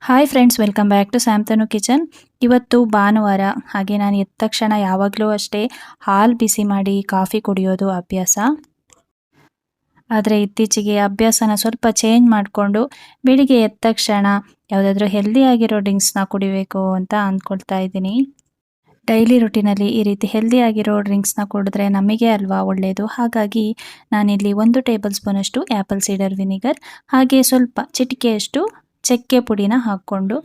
Hi friends, welcome back to ಸ್ಯಾಮ್ತನು kitchen. ಇವತ್ತು ಭಾನುವಾರ, ಹಾಗೆ ನಾನು ಎದ್ದ ತಕ್ಷಣ ಯಾವಾಗಲೂ ಅಷ್ಟೇ ಹಾಲು ಬಿಸಿ ಮಾಡಿ ಕಾಫಿ ಕುಡಿಯೋದು ಅಭ್ಯಾಸ. ಆದರೆ ಇತ್ತೀಚೆಗೆ ಅಭ್ಯಾಸನ ಸ್ವಲ್ಪ ಚೇಂಜ್ ಮಾಡಿಕೊಂಡು ಬೆಳಿಗ್ಗೆ ಎದ್ದ ತಕ್ಷಣ ಯಾವುದಾದ್ರೂ ಹೆಲ್ದಿ ಆಗಿರೋ ಡ್ರಿಂಕ್ಸ್ನ ಕುಡಿಬೇಕು ಅಂತ ಅಂದ್ಕೊಳ್ತಾ ಇದ್ದೀನಿ. ಡೈಲಿ ರುಟೀನಲ್ಲಿ ಈ ರೀತಿ ಹೆಲ್ದಿ ಆಗಿರೋ ಡ್ರಿಂಕ್ಸ್ನ ಕುಡಿದ್ರೆ ನಮಗೆ ಅಲ್ವಾ ಒಳ್ಳೆಯದು. ಹಾಗಾಗಿ ನಾನಿಲ್ಲಿ 1 ಟೇಬಲ್ ಸ್ಪೂನಷ್ಟು ಆ್ಯಪಲ್ ಸೀಡರ್ ವಿನಿಗರ್, ಹಾಗೆ ಸ್ವಲ್ಪ ಚಿಟಿಕೆಯಷ್ಟು ಚಕ್ಕೆ ಪುಡಿನ ಹಾಕ್ಕೊಂಡು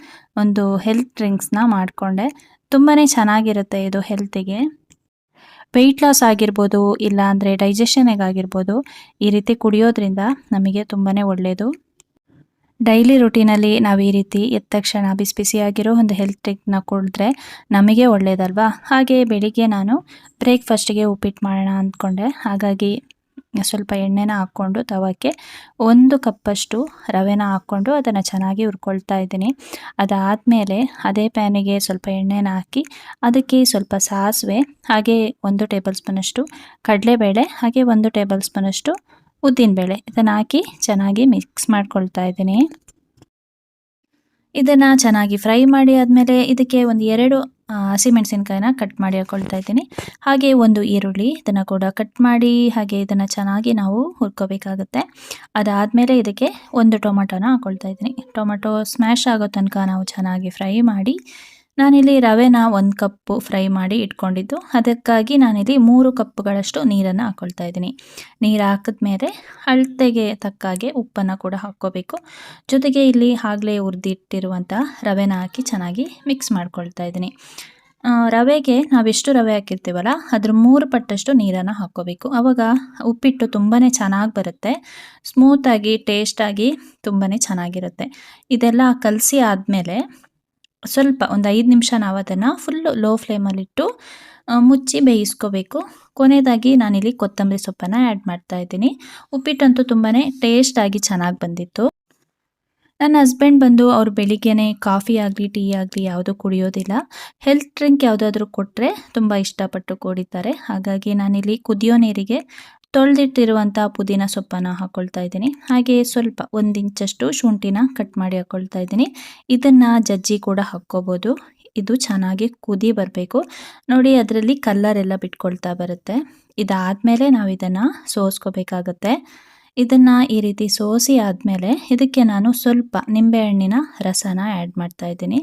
ಒಂದು ಹೆಲ್ತ್ ಡ್ರಿಂಕ್ಸ್ನ ಮಾಡಿಕೊಂಡೆ. ತುಂಬಾ ಚೆನ್ನಾಗಿರುತ್ತೆ ಇದು ಹೆಲ್ತಿಗೆ. ವೆಯ್ಟ್ ಲಾಸ್ ಆಗಿರ್ಬೋದು, ಇಲ್ಲ ಅಂದರೆ ಡೈಜೆಷನಿಗಾಗಿರ್ಬೋದು, ಈ ರೀತಿ ಕುಡಿಯೋದ್ರಿಂದ ನಮಗೆ ತುಂಬಾ ಒಳ್ಳೆಯದು. ಡೈಲಿ ರುಟೀನಲ್ಲಿ ನಾವು ಈ ರೀತಿ ಎದ್ದ ತಕ್ಷಣ ಬಿಸಿ ಬಿಸಿಯಾಗಿರೋ ಒಂದು ಹೆಲ್ತ್ ಡ್ರಿಂಕ್ನ ಕುಡಿದ್ರೆ ನಮಗೆ ಒಳ್ಳೆಯದಲ್ವಾ. ಹಾಗೆ ಬೆಳಿಗ್ಗೆ ನಾನು ಬ್ರೇಕ್ಫಾಸ್ಟಿಗೆ ಉಪ್ಪಿಟ್ಟು ಮಾಡೋಣ ಅಂದ್ಕೊಂಡೆ. ಹಾಗಾಗಿ ಸ್ವಲ್ಪ ಎಣ್ಣೆನ ಹಾಕ್ಕೊಂಡು ತವಕ್ಕೆ 1 ಕಪ್ಪಷ್ಟು ರವೆನ ಹಾಕ್ಕೊಂಡು ಅದನ್ನು ಚೆನ್ನಾಗಿ ಹುರ್ಕೊಳ್ತಾ ಇದ್ದೀನಿ. ಅದಾದಮೇಲೆ ಅದೇ ಪ್ಯಾನಿಗೆ ಸ್ವಲ್ಪ ಎಣ್ಣೆನ ಹಾಕಿ ಅದಕ್ಕೆ ಸ್ವಲ್ಪ ಸಾಸಿವೆ, ಹಾಗೆ 1 ಟೇಬಲ್ ಸ್ಪೂನಷ್ಟು ಕಡಲೆಬೇಳೆ, ಹಾಗೆ 1 ಟೇಬಲ್ ಸ್ಪೂನಷ್ಟು ಉದ್ದಿನಬೇಳೆ ಇದನ್ನು ಹಾಕಿ ಚೆನ್ನಾಗಿ ಮಿಕ್ಸ್ ಮಾಡ್ಕೊಳ್ತಾ ಇದ್ದೀನಿ. ಇದನ್ನು ಚೆನ್ನಾಗಿ ಫ್ರೈ ಮಾಡಿ ಆದಮೇಲೆ ಇದಕ್ಕೆ ಒಂದು 2 ಹಸಿಮೆಣಸಿನ್ಕಾಯಿನ ಕಟ್ ಮಾಡಿ ಹಾಕ್ಕೊಳ್ತಾ ಇದ್ದೀನಿ. ಹಾಗೆ 1 ಈರುಳ್ಳಿ ಇದನ್ನು ಕೂಡ ಕಟ್ ಮಾಡಿ ಹಾಗೆ ಇದನ್ನು ಚೆನ್ನಾಗಿ ನಾವು ಹುರ್ಕೋಬೇಕಾಗುತ್ತೆ. ಅದಾದಮೇಲೆ ಇದಕ್ಕೆ 1 ಟೊಮೊಟೊನ ಹಾಕ್ಕೊಳ್ತಾ ಇದ್ದೀನಿ. ಟೊಮೊಟೊ ಸ್ಮ್ಯಾಶ್ ಆಗೋ ತನಕ ನಾವು ಚೆನ್ನಾಗಿ ಫ್ರೈ ಮಾಡಿ, ನಾನಿಲ್ಲಿ ರವೆನ 1 ಕಪ್ಪು ಫ್ರೈ ಮಾಡಿ ಇಟ್ಕೊಂಡಿದ್ದು, ಅದಕ್ಕಾಗಿ ನಾನಿಲ್ಲಿ 3 ಕಪ್ಗಳಷ್ಟು ನೀರನ್ನು ಹಾಕ್ಕೊಳ್ತಾ ಇದ್ದೀನಿ. ನೀರು ಹಾಕಿದ್ಮೇಲೆ ಅಳತೆಗೆ ತಕ್ಕಾಗೆ ಉಪ್ಪನ್ನು ಕೂಡ ಹಾಕ್ಕೋಬೇಕು. ಜೊತೆಗೆ ಇಲ್ಲಿ ಆಗಲೇ ಹುರಿದಿಟ್ಟಿರುವಂಥ ರವೆನ ಹಾಕಿ ಚೆನ್ನಾಗಿ ಮಿಕ್ಸ್ ಮಾಡ್ಕೊಳ್ತಾ ಇದ್ದೀನಿ. ರವೆಗೆ ನಾವೆಷ್ಟು ರವೆ ಹಾಕಿರ್ತೀವಲ್ಲ ಅದ್ರ 3 ಪಟ್ಟಷ್ಟು ನೀರನ್ನು ಹಾಕ್ಕೋಬೇಕು. ಆವಾಗ ಉಪ್ಪಿಟ್ಟು ತುಂಬಾ ಚೆನ್ನಾಗಿ ಬರುತ್ತೆ, ಸ್ಮೂತಾಗಿ ಟೇಸ್ಟಾಗಿ ತುಂಬಾ ಚೆನ್ನಾಗಿರುತ್ತೆ. ಇದೆಲ್ಲ ಕಲಸಿ ಆದಮೇಲೆ ಸ್ವಲ್ಪ ಒಂದು 5 ನಿಮಿಷ ನಾವು ಅದನ್ನು ಫುಲ್ಲು ಲೋ ಫ್ಲೇಮಲ್ಲಿಟ್ಟು ಮುಚ್ಚಿ ಬೇಯಿಸ್ಕೋಬೇಕು. ಕೊನೆಯದಾಗಿ ನಾನಿಲ್ಲಿ ಕೊತ್ತಂಬರಿ ಸೊಪ್ಪನ್ನು ಆ್ಯಡ್ ಮಾಡ್ತಾ ಇದ್ದೀನಿ. ಉಪ್ಪಿಟ್ಟಂತೂ ತುಂಬಾ ಟೇಸ್ಟಾಗಿ ಚೆನ್ನಾಗಿ ಬಂದಿತ್ತು. ನನ್ನ ಹಸ್ಬೆಂಡ್ ಬಂದು ಅವ್ರು ಬೆಳಿಗ್ಗೆನೇ ಕಾಫಿ ಆಗಲಿ ಟೀ ಆಗಲಿ ಯಾವುದೂ ಕುಡಿಯೋದಿಲ್ಲ. ಹೆಲ್ತ್ ಡ್ರಿಂಕ್ ಯಾವುದಾದ್ರೂ ಕೊಟ್ಟರೆ ತುಂಬ ಇಷ್ಟಪಟ್ಟು ಕುಡಿತಾರೆ. ಹಾಗಾಗಿ ನಾನಿಲ್ಲಿ ಕುದಿಯೋ ನೀರಿಗೆ ತೊಳೆದಿಟ್ಟಿರುವಂಥ ಪುದೀನ ಸೊಪ್ಪನ್ನು ಹಾಕ್ಕೊಳ್ತಾ ಇದ್ದೀನಿ. ಹಾಗೆ ಸ್ವಲ್ಪ 1 ಇಂಚಷ್ಟು ಶುಂಠಿನ ಕಟ್ ಮಾಡಿ ಹಾಕ್ಕೊಳ್ತಾ ಇದ್ದೀನಿ. ಇದನ್ನು ಜಜ್ಜಿ ಕೂಡ ಹಾಕ್ಕೋಬೋದು. ಇದು ಚೆನ್ನಾಗಿ ಕುದಿ ಬರಬೇಕು ನೋಡಿ, ಅದರಲ್ಲಿ ಕಲ್ಲರ್ ಎಲ್ಲ ಬಿಟ್ಕೊಳ್ತಾ ಬರುತ್ತೆ. ಇದಾದಮೇಲೆ ನಾವು ಇದನ್ನು ಸೋಸ್ಕೋಬೇಕಾಗತ್ತೆ. ಇದನ್ನು ಈ ರೀತಿ ಸೋಸಿ ಆದಮೇಲೆ ಇದಕ್ಕೆ ನಾನು ಸ್ವಲ್ಪ ನಿಂಬೆಹಣ್ಣಿನ ರಸನ ಆ್ಯಡ್ ಮಾಡ್ತಾ ಇದ್ದೀನಿ.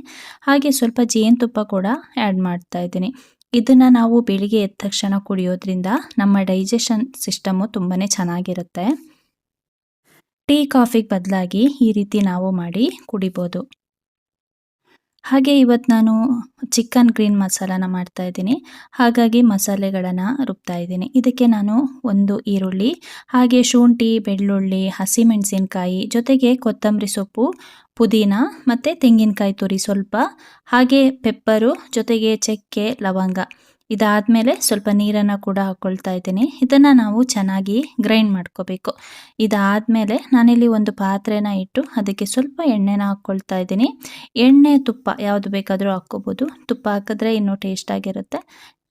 ಹಾಗೆ ಸ್ವಲ್ಪ ಜೇನುತುಪ್ಪ ಕೂಡ ಆ್ಯಡ್ ಮಾಡ್ತಾ ಇದ್ದೀನಿ. ಇದನ್ನು ನಾವು ಬೆಳಿಗ್ಗೆ ಎದ್ದ ತಕ್ಷಣ ಕುಡಿಯೋದ್ರಿಂದ ನಮ್ಮ ಡೈಜೆಷನ್ ಸಿಸ್ಟಮು ತುಂಬಾ ಚೆನ್ನಾಗಿರುತ್ತೆ. ಟೀ ಕಾಫಿಗೆ ಬದಲಾಗಿ ಈ ರೀತಿ ನಾವು ಮಾಡಿ ಕುಡಿಬೋದು. ಹಾಗೆ ಇವತ್ತು ನಾನು ಚಿಕನ್ ಗ್ರೀನ್ ಮಸಾಲಾನ ಮಾಡ್ತಾ ಇದ್ದೀನಿ. ಹಾಗಾಗಿ ಮಸಾಲೆಗಳನ್ನು ರುಬ್ತಾ ಇದ್ದೀನಿ. ಇದಕ್ಕೆ ನಾನು 1 ಈರುಳ್ಳಿ, ಹಾಗೆ ಶುಂಠಿ, ಬೆಳ್ಳುಳ್ಳಿ, ಹಸಿಮೆಣಸಿನ್ಕಾಯಿ, ಜೊತೆಗೆ ಕೊತ್ತಂಬರಿ ಸೊಪ್ಪು, ಪುದೀನ ಮತ್ತು ತೆಂಗಿನಕಾಯಿ ತುರಿ ಸ್ವಲ್ಪ, ಹಾಗೆ ಪೆಪ್ಪರು, ಜೊತೆಗೆ ಚಕ್ಕೆ, ಲವಂಗ. ಇದಾದಮೇಲೆ ಸ್ವಲ್ಪ ನೀರನ್ನು ಕೂಡ ಹಾಕ್ಕೊಳ್ತಾ ಇದ್ದೀನಿ. ಇದನ್ನು ನಾವು ಚೆನ್ನಾಗಿ ಗ್ರೈಂಡ್ ಮಾಡ್ಕೋಬೇಕು. ಇದಾದಮೇಲೆ ನಾನಿಲ್ಲಿ ಒಂದು ಪಾತ್ರೆನ ಇಟ್ಟು ಅದಕ್ಕೆ ಸ್ವಲ್ಪ ಎಣ್ಣೆನ ಹಾಕ್ಕೊಳ್ತಾ ಇದ್ದೀನಿ. ಎಣ್ಣೆ, ತುಪ್ಪ ಯಾವುದು ಬೇಕಾದರೂ ಹಾಕ್ಕೋಬೋದು. ತುಪ್ಪ ಹಾಕಿದ್ರೆ ಇನ್ನೂ ಟೇಸ್ಟಾಗಿರುತ್ತೆ.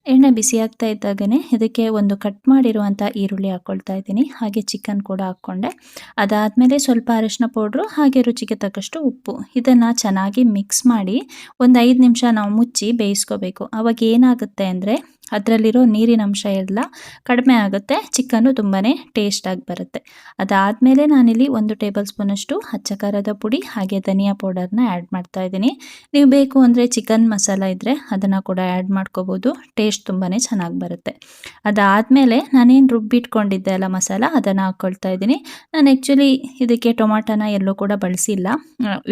ಎಣ್ಣೆ ಬಿಸಿ ಆಗ್ತಾ ಇದ್ದಾಗನೇ ಇದಕ್ಕೆ ಒಂದು ಕಟ್ ಮಾಡಿರುವಂಥ ಈರುಳ್ಳಿ ಹಾಕ್ಕೊಳ್ತಾ ಇದ್ದೀನಿ. ಹಾಗೆ ಚಿಕನ್ ಕೂಡ ಹಾಕ್ಕೊಂಡೆ. ಅದಾದಮೇಲೆ ಸ್ವಲ್ಪ ಅರಿಶಿನ ಪೌಡ್ರು, ಹಾಗೆ ರುಚಿಗೆ ತಕ್ಕಷ್ಟು ಉಪ್ಪು. ಇದನ್ನು ಚೆನ್ನಾಗಿ ಮಿಕ್ಸ್ ಮಾಡಿ ಒಂದು 5 ನಿಮಿಷ ನಾವು ಮುಚ್ಚಿ ಬೇಯಿಸ್ಕೋಬೇಕು. ಆವಾಗ ಏನಾಗುತ್ತೆ ಅಂದರೆ ಅದರಲ್ಲಿರೋ ನೀರಿನ ಅಂಶ ಎಲ್ಲ ಕಡಿಮೆ ಆಗುತ್ತೆ, ಚಿಕನ್ನು ತುಂಬಾ ಟೇಸ್ಟಾಗಿ ಬರುತ್ತೆ. ಅದಾದಮೇಲೆ ನಾನಿಲ್ಲಿ 1 ಟೇಬಲ್ ಸ್ಪೂನಷ್ಟು ಅಚ್ಚ ಖಾರದ ಪುಡಿ, ಹಾಗೆ ಧನಿಯಾ ಪೌಡರ್ನ ಆ್ಯಡ್ ಮಾಡ್ತಾ ಇದ್ದೀನಿ. ನೀವು ಬೇಕು ಅಂದರೆ ಚಿಕನ್ ಮಸಾಲ ಇದ್ದರೆ ಅದನ್ನು ಕೂಡ ಆ್ಯಡ್ ಮಾಡ್ಕೋಬೋದು. ಟೇಸ್ಟ್ ತುಂಬಾ ಚೆನ್ನಾಗಿ ಬರುತ್ತೆ. ಅದಾದಮೇಲೆ ನಾನೇನು ರುಬ್ಬಿಟ್ಕೊಂಡಿದ್ದೆ ಅಲ್ಲ ಮಸಾಲ, ಅದನ್ನು ಹಾಕ್ಕೊಳ್ತಾ ಇದ್ದೀನಿ. ನಾನು ಆ್ಯಕ್ಚುಲಿ ಇದಕ್ಕೆ ಟೊಮಾಟೋನ ಎಲ್ಲೂ ಕೂಡ ಬಳಸಿಲ್ಲ.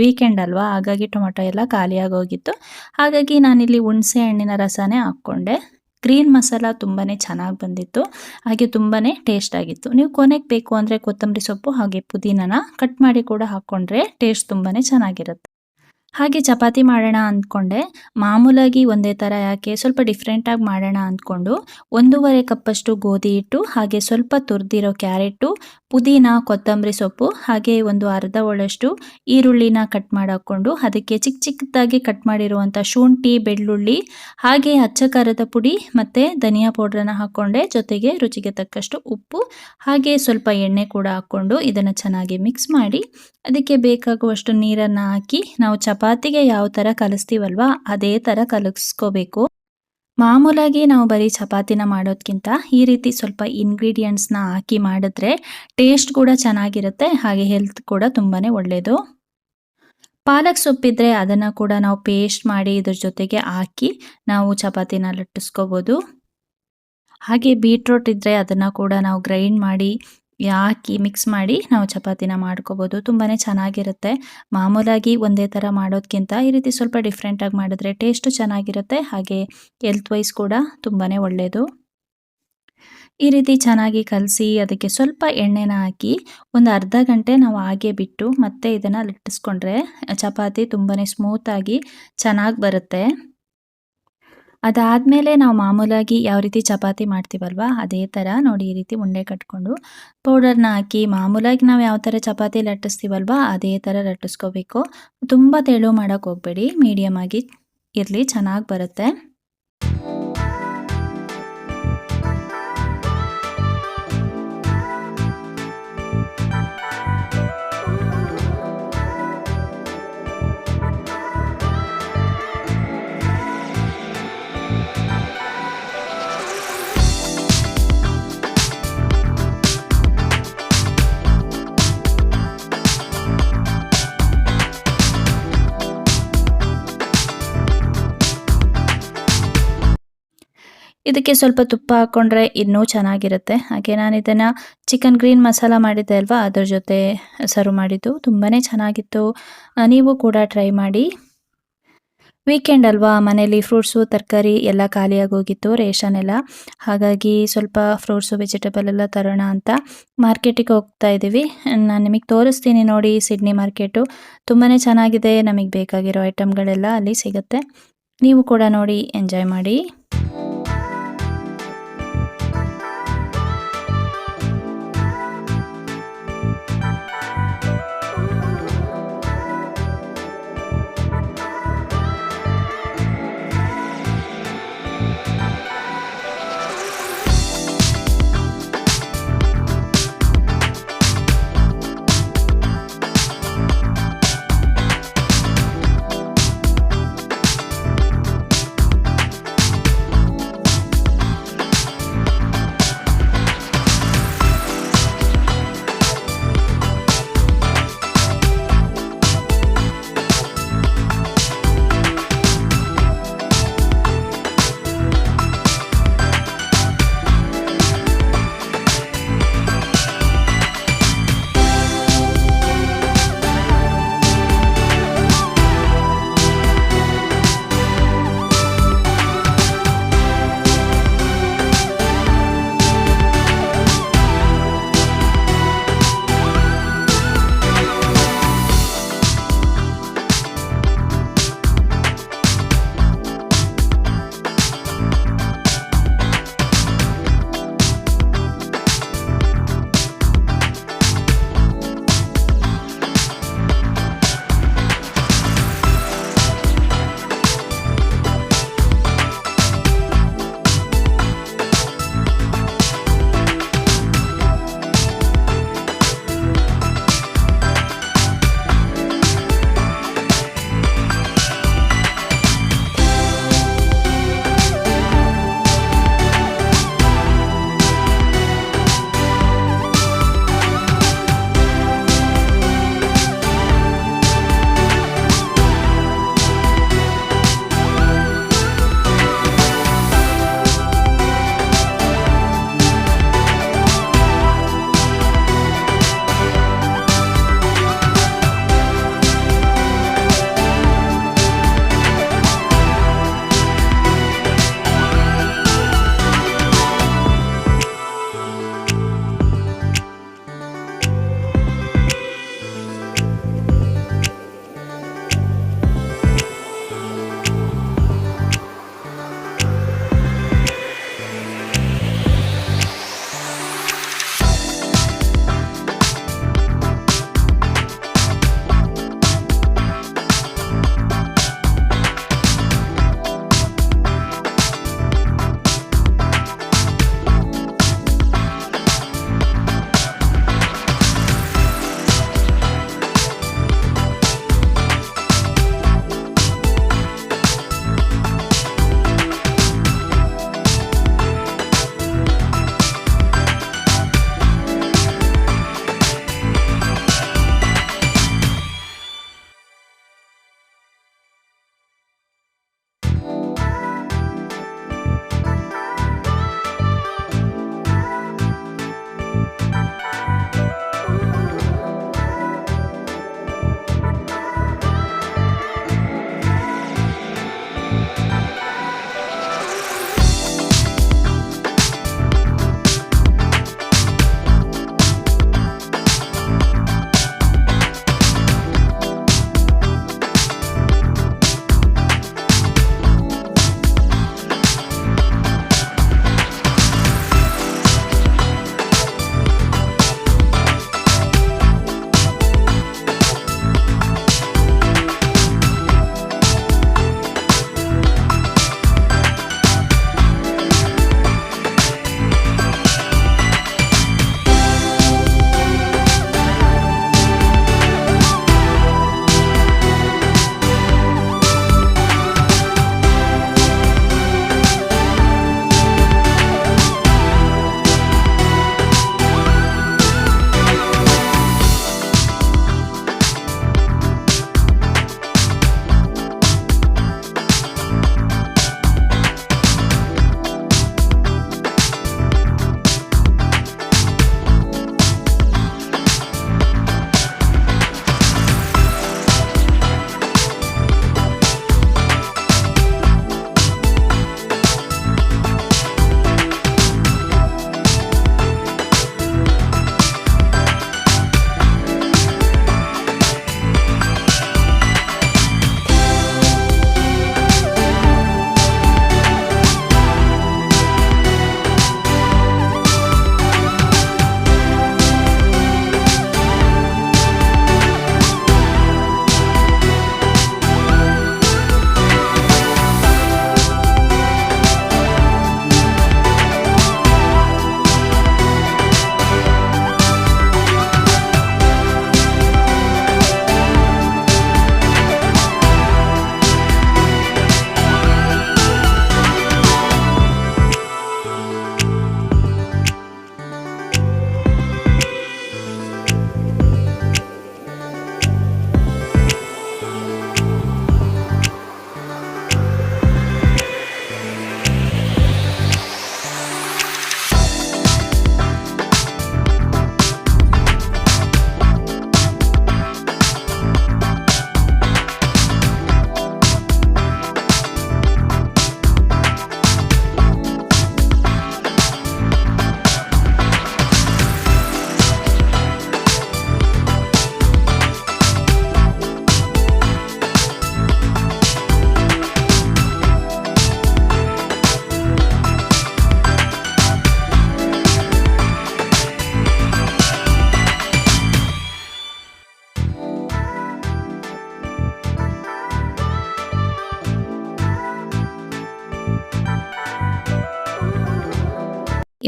ವೀಕೆಂಡ್ ಅಲ್ವಾ, ಹಾಗಾಗಿ ಟೊಮಾಟೊ ಎಲ್ಲ ಖಾಲಿಯಾಗೋಗಿತ್ತು. ಹಾಗಾಗಿ ನಾನಿಲ್ಲಿ ಹುಣಸೆ ಹಣ್ಣಿನ ರಸನೇ ಹಾಕ್ಕೊಂಡೆ. ಗ್ರೀನ್ ಮಸಾಲ ತುಂಬಾ ಚೆನ್ನಾಗಿ ಬಂದಿತ್ತು, ಹಾಗೆ ತುಂಬಾ ಟೇಸ್ಟಾಗಿತ್ತು. ನೀವು ಕೊನೆಗೆ ಬೇಕು ಅಂದರೆ ಕೊತ್ತಂಬರಿ ಸೊಪ್ಪು ಹಾಗೆ ಪುದೀನನ ಕಟ್ ಮಾಡಿ ಕೂಡ ಹಾಕ್ಕೊಂಡ್ರೆ ಟೇಸ್ಟ್ ತುಂಬಾ ಚೆನ್ನಾಗಿರುತ್ತೆ. ಹಾಗೆ ಚಪಾತಿ ಮಾಡೋಣ ಅಂದ್ಕೊಂಡೆ. ಮಾಮೂಲಾಗಿ ಒಂದೇ ಥರ ಯಾಕೆ ಸ್ವಲ್ಪ ಡಿಫ್ರೆಂಟಾಗಿ ಮಾಡೋಣ ಅಂದ್ಕೊಂಡು 1.5 ಕಪ್ಪಷ್ಟು ಗೋಧಿ ಹಿಟ್ಟು, ಹಾಗೆ ಸ್ವಲ್ಪ ತುರಿದಿರೋ ಕ್ಯಾರೆಟು, ಪುದೀನ, ಕೊತ್ತಂಬರಿ ಸೊಪ್ಪು, ಹಾಗೆ ಒಂದು ಅರ್ಧ ಒಳಷ್ಟು ಈರುಳ್ಳಿನ ಕಟ್ ಮಾಡಿ ಹಾಕ್ಕೊಂಡು ಅದಕ್ಕೆ ಚಿಕ್ಕ ಚಿಕ್ಕದಾಗಿ ಕಟ್ ಮಾಡಿರುವಂಥ ಶುಂಠಿ, ಬೆಳ್ಳುಳ್ಳಿ, ಹಾಗೆ ಅಚ್ಚ ಖಾರದ ಪುಡಿ ಮತ್ತು ಧನಿಯಾ ಪೌಡ್ರನ್ನ ಹಾಕ್ಕೊಂಡೆ. ಜೊತೆಗೆ ರುಚಿಗೆ ತಕ್ಕಷ್ಟು ಉಪ್ಪು, ಹಾಗೆ ಸ್ವಲ್ಪ ಎಣ್ಣೆ ಕೂಡ ಹಾಕ್ಕೊಂಡು ಇದನ್ನು ಚೆನ್ನಾಗಿ ಮಿಕ್ಸ್ ಮಾಡಿ ಅದಕ್ಕೆ ಬೇಕಾಗುವಷ್ಟು ನೀರನ್ನು ಹಾಕಿ ನಾವು ಚಪಾತಿಗೆ ಯಾವ ಥರ ಕಲಿಸ್ತೀವಲ್ವ ಅದೇ ಥರ ಕಲಿಸ್ಕೋಬೇಕು. ಮಾಮೂಲಾಗಿ ನಾವು ಬರೀ ಚಪಾತಿನ ಮಾಡೋದಕ್ಕಿಂತ ಈ ರೀತಿ ಸ್ವಲ್ಪ ಇಂಗ್ರೀಡಿಯೆಂಟ್ಸ್ನ ಹಾಕಿ ಮಾಡಿದ್ರೆ ಟೇಸ್ಟ್ ಕೂಡ ಚೆನ್ನಾಗಿರುತ್ತೆ, ಹಾಗೆ ಹೆಲ್ತ್ ಕೂಡ ತುಂಬಾ ಒಳ್ಳೆಯದು. ಪಾಲಕ್ ಸೊಪ್ಪಿದ್ರೆ ಅದನ್ನು ಕೂಡ ನಾವು ಪೇಸ್ಟ್ ಮಾಡಿ ಇದ್ರ ಜೊತೆಗೆ ಹಾಕಿ ನಾವು ಚಪಾತಿನ ಲಟ್ಟಿಸ್ಕೋಬೋದು. ಹಾಗೆ ಬೀಟ್ರೋಟ್ ಇದ್ದರೆ ಅದನ್ನು ಕೂಡ ನಾವು ಗ್ರೈಂಡ್ ಮಾಡಿ ಹಾಕಿ ಮಿಕ್ಸ್ ಮಾಡಿ ನಾವು ಚಪಾತಿನ ಮಾಡ್ಕೋಬೋದು. ತುಂಬಾ ಚೆನ್ನಾಗಿರುತ್ತೆ. ಮಾಮೂಲಾಗಿ ಒಂದೇ ಥರ ಮಾಡೋದಕ್ಕಿಂತ ಈ ರೀತಿ ಸ್ವಲ್ಪ ಡಿಫ್ರೆಂಟಾಗಿ ಮಾಡಿದ್ರೆ ಟೇಸ್ಟು ಚೆನ್ನಾಗಿರುತ್ತೆ, ಹಾಗೆ ಹೆಲ್ತ್ ವೈಸ್ ಕೂಡ ತುಂಬಾ ಒಳ್ಳೆಯದು. ಈ ರೀತಿ ಚೆನ್ನಾಗಿ ಕಲಸಿ ಅದಕ್ಕೆ ಸ್ವಲ್ಪ ಎಣ್ಣೆನ ಹಾಕಿ ಒಂದು ಅರ್ಧ ಗಂಟೆ ನಾವು ಹಾಗೆ ಬಿಟ್ಟು ಮತ್ತೆ ಇದನ್ನು ಲಟ್ಟಿಸ್ಕೊಂಡ್ರೆ ಚಪಾತಿ ತುಂಬಾ ಸ್ಮೂತಾಗಿ ಚೆನ್ನಾಗಿ ಬರುತ್ತೆ. ಅದಾದಮೇಲೆ ನಾವು ಮಾಮೂಲಾಗಿ ಯಾವ ರೀತಿ ಚಪಾತಿ ಮಾಡ್ತೀವಲ್ವ ಅದೇ ಥರ ನೋಡಿ ಈ ರೀತಿ ಉಂಡೆ ಕಟ್ಕೊಂಡು ಪೌಡರ್ನ ಹಾಕಿ ಮಾಮೂಲಾಗಿ ನಾವು ಯಾವ ಥರ ಚಪಾತಿ ಲಟ್ಟಿಸ್ತೀವಲ್ವ ಅದೇ ಥರ ಲಟ್ಟಿಸ್ಕೋಬೇಕು. ತುಂಬ ತೆಳು ಮಾಡೋಕ್ಕೆ ಹೋಗಬೇಡಿ, ಮೀಡಿಯಮ್ ಆಗಿ ಇರಲಿ, ಚೆನ್ನಾಗಿ ಬರುತ್ತೆ. ಇದಕ್ಕೆ ಸ್ವಲ್ಪ ತುಪ್ಪ ಹಾಕ್ಕೊಂಡ್ರೆ ಇನ್ನೂ ಚೆನ್ನಾಗಿರುತ್ತೆ. ಹಾಗೆ ನಾನು ಇದನ್ನು ಚಿಕನ್ ಗ್ರೀನ್ ಮಸಾಲ ಮಾಡಿದ್ದೆ ಅಲ್ವಾ ಅದ್ರ ಜೊತೆ ಸರ್ವ್ ಮಾಡಿದ್ದು, ತುಂಬಾ ಚೆನ್ನಾಗಿತ್ತು. ನೀವು ಕೂಡ ಟ್ರೈ ಮಾಡಿ. ವೀಕೆಂಡ್ ಅಲ್ವಾ, ಮನೇಲಿ ಫ್ರೂಟ್ಸು ತರಕಾರಿ ಎಲ್ಲ ಖಾಲಿಯಾಗಿ ಹೋಗಿತ್ತು, ರೇಷನ್ ಎಲ್ಲ. ಹಾಗಾಗಿ ಸ್ವಲ್ಪ ಫ್ರೂಟ್ಸು ವೆಜಿಟೇಬಲ್ ಎಲ್ಲ ತರೋಣ ಅಂತ ಮಾರ್ಕೆಟಿಗೆ ಹೋಗ್ತಾ ಇದ್ದೀವಿ. ನಾನು ನಿಮಗೆ ತೋರಿಸ್ತೀನಿ ನೋಡಿ. ಸಿಡ್ನಿ ಮಾರ್ಕೆಟು ತುಂಬಾ ಚೆನ್ನಾಗಿದೆ, ನಮಗೆ ಬೇಕಾಗಿರೋ ಐಟಮ್ಗಳೆಲ್ಲ ಅಲ್ಲಿ ಸಿಗುತ್ತೆ. ನೀವು ಕೂಡ ನೋಡಿ, ಎಂಜಾಯ್ ಮಾಡಿ.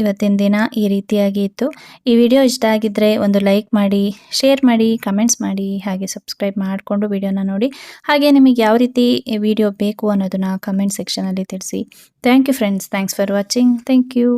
ಇವತ್ತಿನ ದಿನ ಈ ರೀತಿಯಾಗಿ ಇತ್ತು. ಈ ವಿಡಿಯೋ ಇಷ್ಟ ಆಗಿದ್ರೆ ಒಂದು ಲೈಕ್ ಮಾಡಿ, ಶೇರ್ ಮಾಡಿ, ಕಮೆಂಟ್ಸ್ ಮಾಡಿ, ಹಾಗೆ ಸಬ್ಸ್ಕ್ರೈಬ್ ಮಾಡಿಕೊಂಡು ವಿಡಿಯೋನ ನೋಡಿ. ಹಾಗೆ ನಿಮಗೆ ಯಾವ ರೀತಿ ವಿಡಿಯೋ ಬೇಕು ಅನ್ನೋದನ್ನ ಕಮೆಂಟ್ ಸೆಕ್ಷನಲ್ಲಿ ತಿಳಿಸಿ. Thank you friends. Thanks for watching. Thank you.